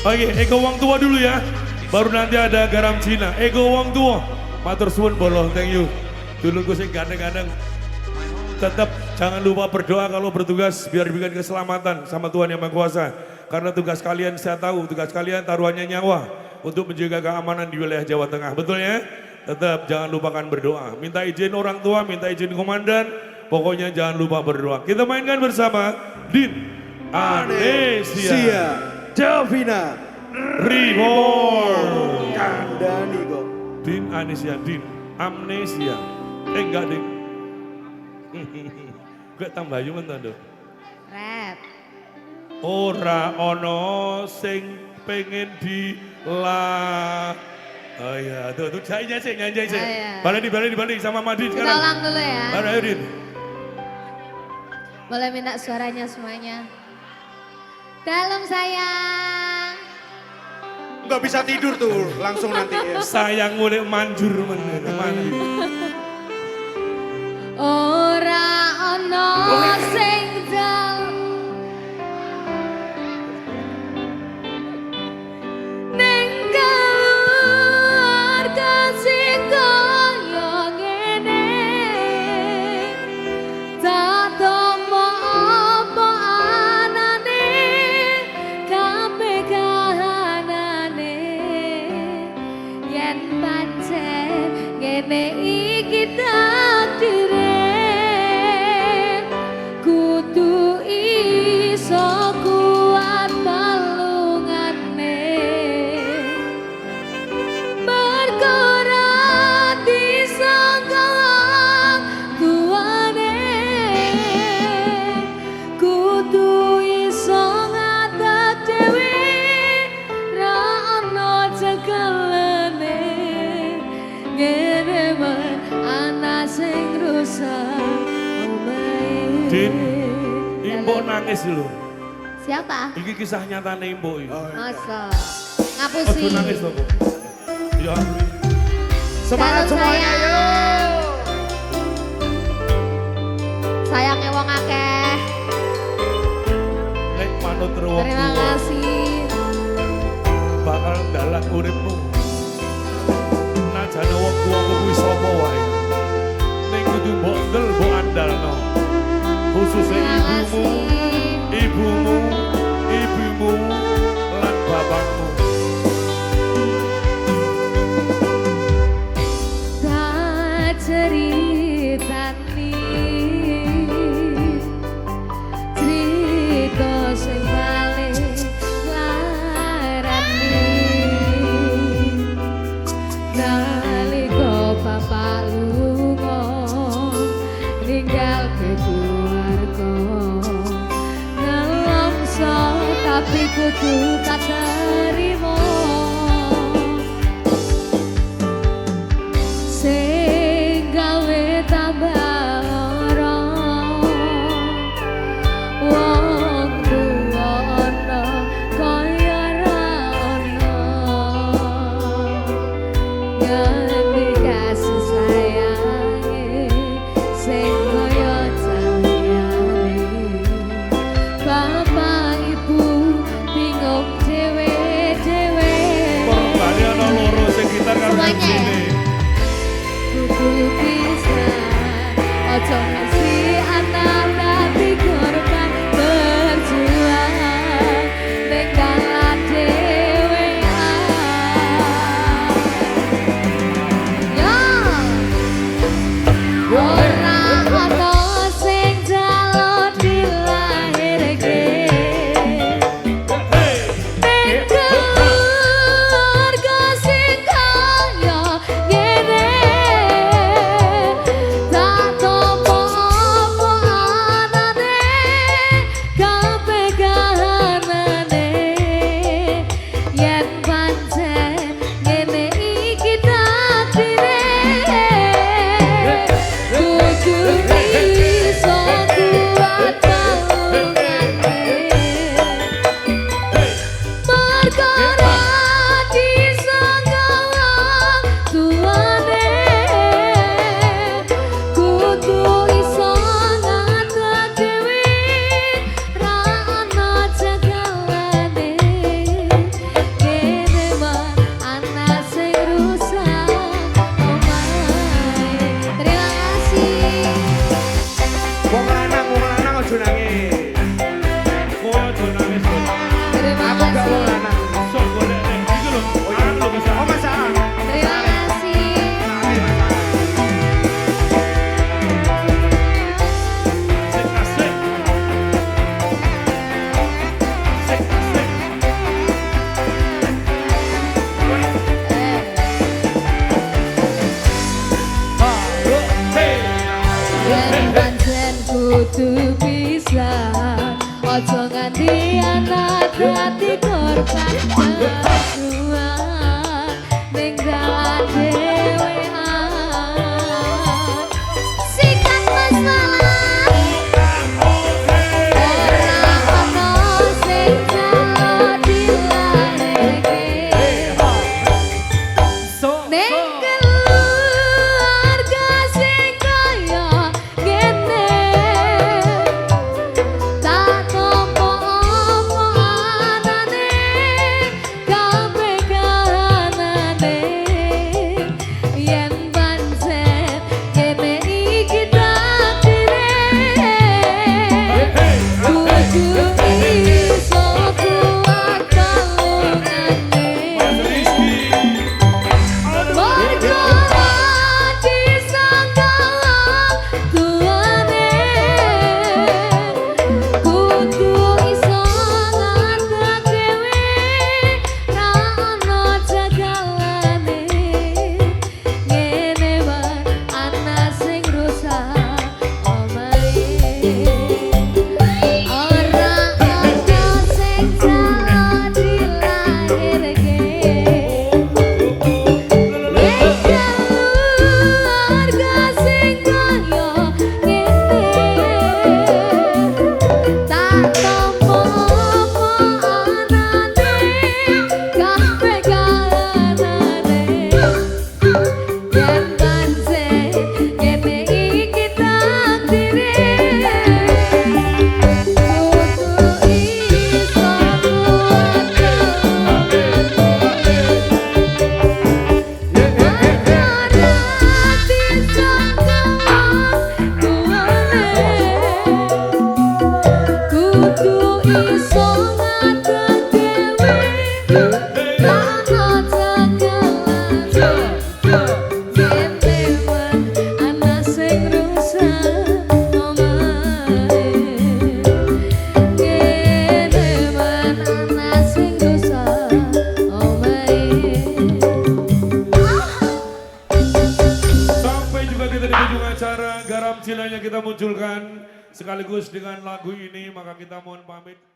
Oke, Ego Wong Tua dulu ya. Baru nanti ada Garam Cina. Ego Wong Tua. Matur suwun bolo, thank you. Dulu gue sih gandeng-gandeng. Tetap jangan lupa berdoa kalau bertugas biar diberikan keselamatan sama Tuhan Yang Maha Kuasa. Karena tugas kalian saya tahu, tugas kalian taruhannya nyawa untuk menjaga keamanan di wilayah Jawa Tengah. Betul ya? Tetap jangan lupakan berdoa. Minta izin orang tua, minta izin komandan. Pokoknya jangan lupa berdoa. Kita mainkan bersama Din Anesia. Jovina Reborn. Kandani kok. Din Anesia, Din Amnesia. Enggak Din. Gue tambah yumen tanda. Rap. Ora ono sing pengen oh iya, tuh nyanyi sih. Balik sama Madin Kita sekarang. ulang dulu ya. Ayo Din. Boleh minta suaranya semuanya. Dalam sayang. Nggak bisa tidur tuh, langsung nanti ya. Sayang mulai manjur mana. Ora ono sing jauh ning keluarga sing kaya ngene tatomo apa anane kabeh kahanane yen pancen ngene iki takdire kudu iso kuat balungane bergerak di sanggalang tuane kudu iso ngadeg dewi ra ono cekelane ngene men ana sing rusak omahe. Din, Imbo nangis dulu. Siapa? Ini kisah nyatanya Imbo ini. Masa Aduh ngapusi. nangis loh kok. Ya. Semangat Dalam semuanya sayang. yuk. Sayangnya wong akeh. Nek manut ruwong Terima tua, kasih. bakal dalan uripmu. Najane wong tua kuwi sapa wae. Ning kudu mbok ndel mbok andalno. Khususnya Terima kasih. ibumu lan bapakmu. Tak ceritani cerita sing paling larani nalika bapak lunga ninggal keluarga nelongso tapi kudu tak terima sing gawe tambah lara wong tuwa ana kaya ra ana nganti kasih sayange sing kaya cahayane bapak ibu bingung dhewe kudu bisa ojo nganti anak dadi korban kelajuan ning dalan dhewean sikat masalah ora ono sing jalo dilahirke ning keluarga sing kaya ngene tak tompo anane kabeh kahanane yen pancen kene iki takdire kudu iso kuat kalungane Margara disangkala tuane kudu iso ngadeg dhewe ra ono jagalane ngene wae ana sing rusak omahe ora ono sing jalo dilahirke keluarga sing kaya ngene tak tompo anane kabeh kahanane yen pancen ngene iki takdire kudu iso kuat kudu iso ngadeg dhewe tak ono jagalan ketewan ana sing rusak omahe ketewan ana sing rusak omahe Sampai juga kita di ujung acara Garam Cina yang kita munculkan sekaligus dengan lagu ini maka kita mohon pamit.